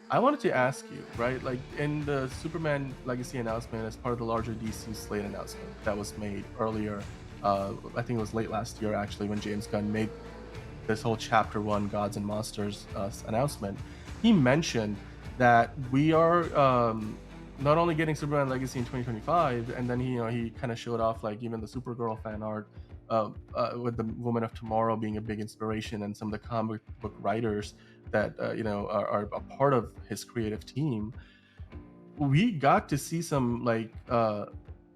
I wanted to ask you, right? Like in the Superman Legacy announcement, as part of the larger DC slate announcement that was made earlier, I think it was late last year actually, when James Gunn made this whole Chapter One Gods and Monsters announcement. He mentioned that we are not only getting Superman Legacy in 2025, and then he kind of showed off like even the Supergirl fan art with the Woman of Tomorrow being a big inspiration, and some of the comic book writers that are a part of his creative team. We got to see some like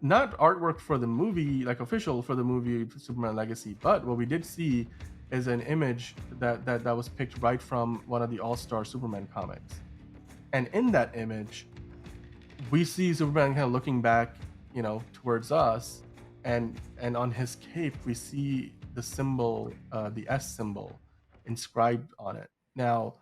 not artwork for the movie, like official for the movie Superman Legacy, but what we did see is an image that was picked right from one of the All-Star Superman comics. And in that image, we see Superman kind of looking back, towards us, and on his cape we see the symbol, the S symbol, inscribed on it. Now,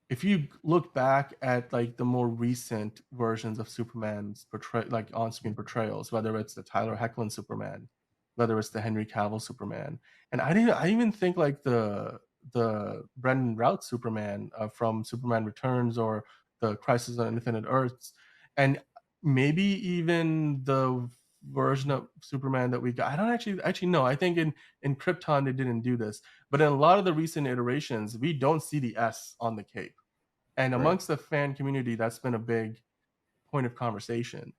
if you look back at like the more recent versions of Superman's like on-screen portrayals, whether it's the Tyler Hoechlin Superman, whether it's the Henry Cavill Superman, and I even think like the Brendan Routh Superman from Superman Returns, or the Crisis on Infinite Earths, and maybe even the version of Superman that we got. I don't actually know. I think in Krypton they didn't do this, but in a lot of the recent iterations, we don't see the S on the cape, and Right. amongst the fan community, that's been a big point of conversation.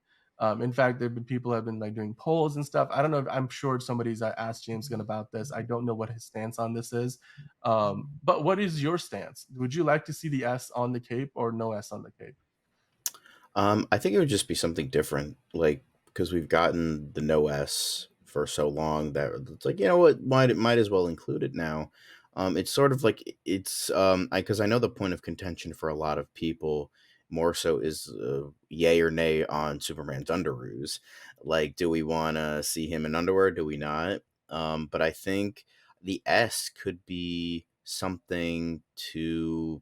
In fact, there've been people have been like doing polls and stuff. I don't know if I'm sure somebody's asked James Gunn about this. I don't know what his stance on this is. But what is your stance? Would you like to see the S on the cape or no S on the cape? I think it would just be something different, like because we've gotten the no S for so long that it's like, you know what, might as well include it now. It's sort of like it's because I know the point of contention for a lot of people more so is yay or nay on Superman's underoos. Like, do we want to see him in underwear? Do we not? But I think the S could be something to,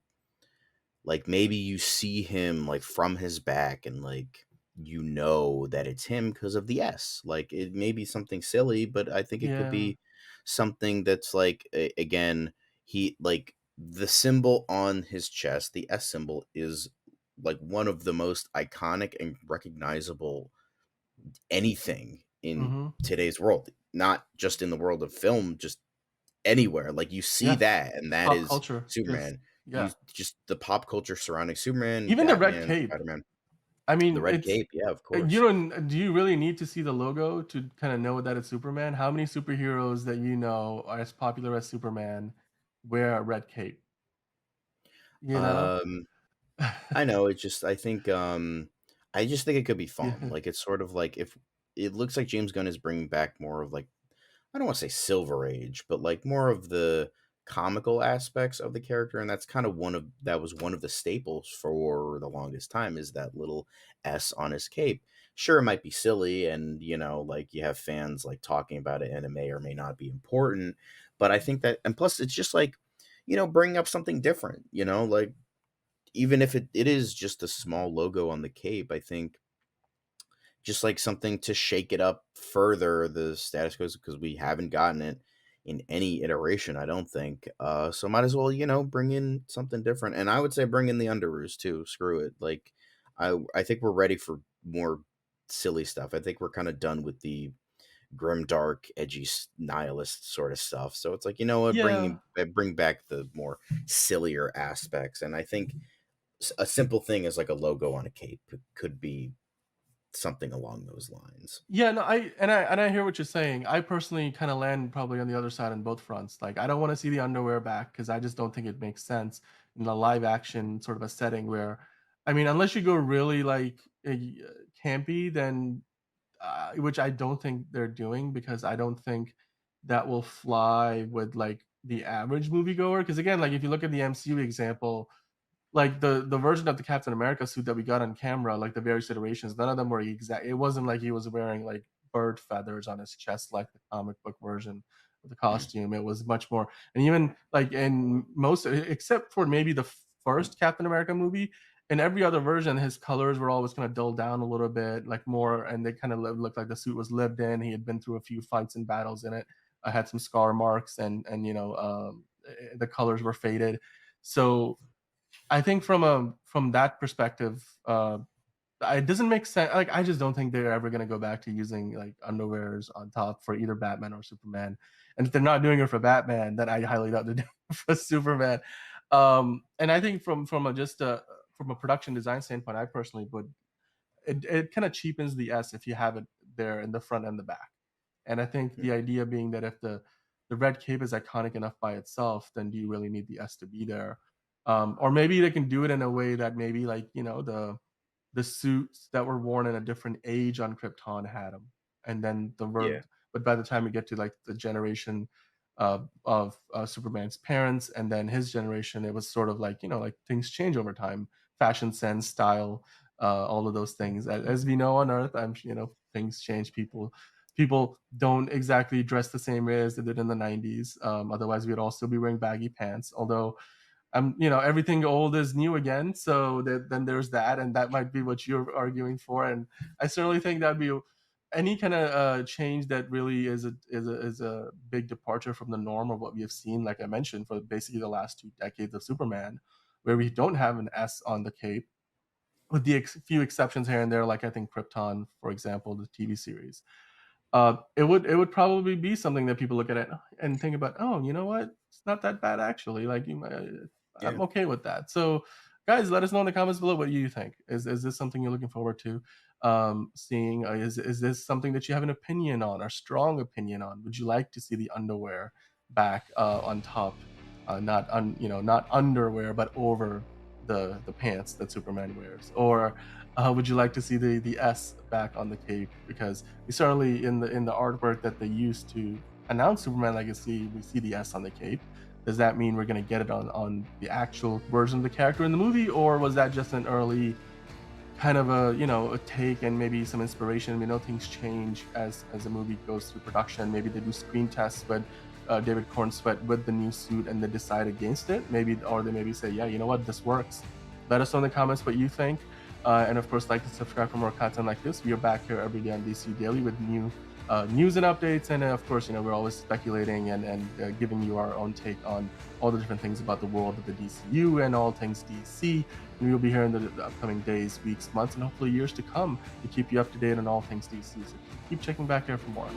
like, maybe you see him like from his back and like you know that it's him because of the S. Like, it may be something silly, but I think it could Yeah. be something that's like again, he like the symbol on his chest, the S symbol is like one of the most iconic and recognizable anything in Mm-hmm. today's world, not just in the world of film, just anywhere. Like, you see Yeah. that, and that Pop is culture. Just Superman. You yeah. just the pop culture surrounding Superman, Even the red Batman, cape. Spider-Man, I the mean, red it's cape, yeah, of you course. don't do you really need to see the logo to kind of know that it's Superman? How many superheroes that you know are as popular as Superman wear a red cape? You know? Um, I know, it's just I just think it could be fun. Yeah. Like, it's sort of like if it looks like James Gunn is bringing back more of like, I don't want to say Silver Age, but like more of the comical aspects of the character, and that's kind of one of the staples for the longest time is that little S on his cape. Sure, it might be silly, and like you have fans like talking about it, and it may or may not be important, but I think that, and plus, it's just like bringing up something different. Like, even if it is just a small logo on the cape, I think just like something to shake it up further, the status quo, because we haven't gotten it in any iteration, I don't think. So might as well, bring in something different. And I would say bring in the underoos too. Screw it. Like, I think we're ready for more silly stuff. I think we're kind of done with the grim, dark, edgy, nihilist sort of stuff. So it's like, you know what, Yeah. bring back the more sillier aspects. And I think a simple thing is like a logo on a cape could be something along those lines. Yeah, no, I hear what you're saying. I personally kind of land probably on the other side on both fronts. Like, I don't want to see the underwear back because I just don't think it makes sense in the live action sort of a setting where, I mean, unless you go really like campy, then which I don't think they're doing, because I don't think that will fly with like the average moviegoer. Because again, like if you look at the MCU example, like the version of the Captain America suit that we got on camera, like the various iterations, none of them were exact. It wasn't like he was wearing like bird feathers on his chest like the comic book version of the Mm. costume. It was much more, and even like in most, except for maybe the first Captain America movie, in every other version, his colors were always kind of dulled down a little bit, like more, and they kind of looked like the suit was lived in. He had been through a few fights and battles in it. I had some scar marks, and the colors were faded. So I think from that perspective, it doesn't make sense. Like, I just don't think they're ever gonna go back to using like underwears on top for either Batman or Superman. And if they're not doing it for Batman, then I highly doubt they're doing it for Superman. And I think from a production design standpoint, I personally would, it kind of cheapens the S if you have it there in the front and the back. And I think Mhm. the idea being that if the red cape is iconic enough by itself, then do you really need the S to be there? Or maybe they can do it in a way that maybe, like, the suits that were worn in a different age on Krypton had them, and then Yeah. but by the time we get to like the generation of Superman's parents and then his generation, it was sort of like, like things change over time, fashion sense, style, all of those things. As we know on Earth, things change. People don't exactly dress the same way as they did in the 90s. Otherwise, we'd all still be wearing baggy pants. Although everything old is new again. So then there's that, and that might be what you're arguing for. And I certainly think that'd be any kind of change that really is a big departure from the norm of what we have seen, like I mentioned, for basically the last 2 decades of Superman, where we don't have an S on the cape, with the few exceptions here and there, like I think Krypton, for example, the TV series. It would probably be something that people look at it and think about. Oh, you know what? It's not that bad actually. Like, I'm Yeah. okay with that. So, guys, let us know in the comments below what you think. Is this something you're looking forward to seeing? Is this something that you have an opinion on, or strong opinion on? Would you like to see the underwear back on top, not underwear, but over the pants that Superman wears, or would you like to see the S back on the cape? Because we certainly, in the artwork that they used to announce Superman Legacy, we see the S on the cape. Does that mean we're going to get it on the actual version of the character in the movie, or was that just an early kind of a take and maybe some inspiration? We know things change as the movie goes through production. Maybe they do screen tests with David Cornsweet with the new suit, and they decide against it. Maybe, or they maybe say, yeah, you know what, this works. Let us know in the comments what you think. And of course, like and subscribe for more content like this. We are back here every day on DC Daily with new news and updates. And of course, we're always speculating and giving you our own take on all the different things about the world of the DCU and all things DC. And we will be here in the upcoming days, weeks, months, and hopefully years to come to keep you up to date on all things DC. So keep checking back here for more.